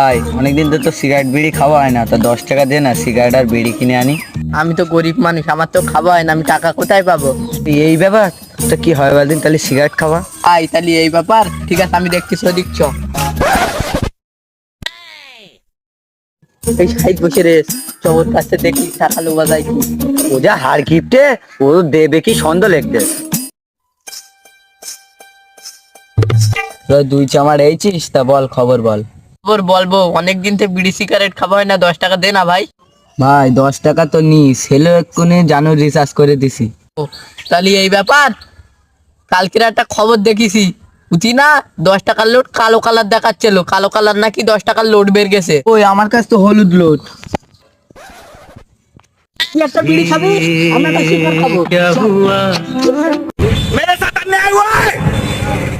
ভাই অনেকদিন তো সিগারেট বিড়ি খাওয়া হয় না, তো 10 টাকা দে না, সিগারেট আর বিড়ি কিনে আনি। আমি তো গরিব মানুষ, আমার তো খাওয়া হয় না, আমি টাকা কোথায় পাবো? এই ব্যাপার, তো কি হয় বলদিন, তাহলে সিগারেট খাওয়া। তাহলে এই ব্যাপার, ঠিক আছে আমি দেখছি সদিক চ। এই সাইড বসে রে, চোর কাছে দেখি টাকা লোবা যায় কি। ও যা হার কিপটে, ও দেবে কি সন্দেহ লেখতে। দুই চামার এইছিস, তা বল খবর বল। খবর বলবো, অনেকদিন থেকে বিড়ি সিগারেট খাওয়া হয় না, 10 টাকা দে না ভাই। ভাই 10 টাকা তো নিস, হেলো এক্ষুনি জানো রিচার্জ করে দিছি। ও, তাহলে এই ব্যাপার, কালকের একটা খবর দেখিছি বুঝি না, 10 টাকার লোড কালো কালার দেখাচ্ছিল, কালো কালার নাকি 10 টাকার লোড বের গেছে। ওই আমার কাছে তো হলুদ লোড। তুই একটা বিড়ি খাবি, আমি একটা সিগারেট খাবো। মেরে সাথ अन्याय हुआ है।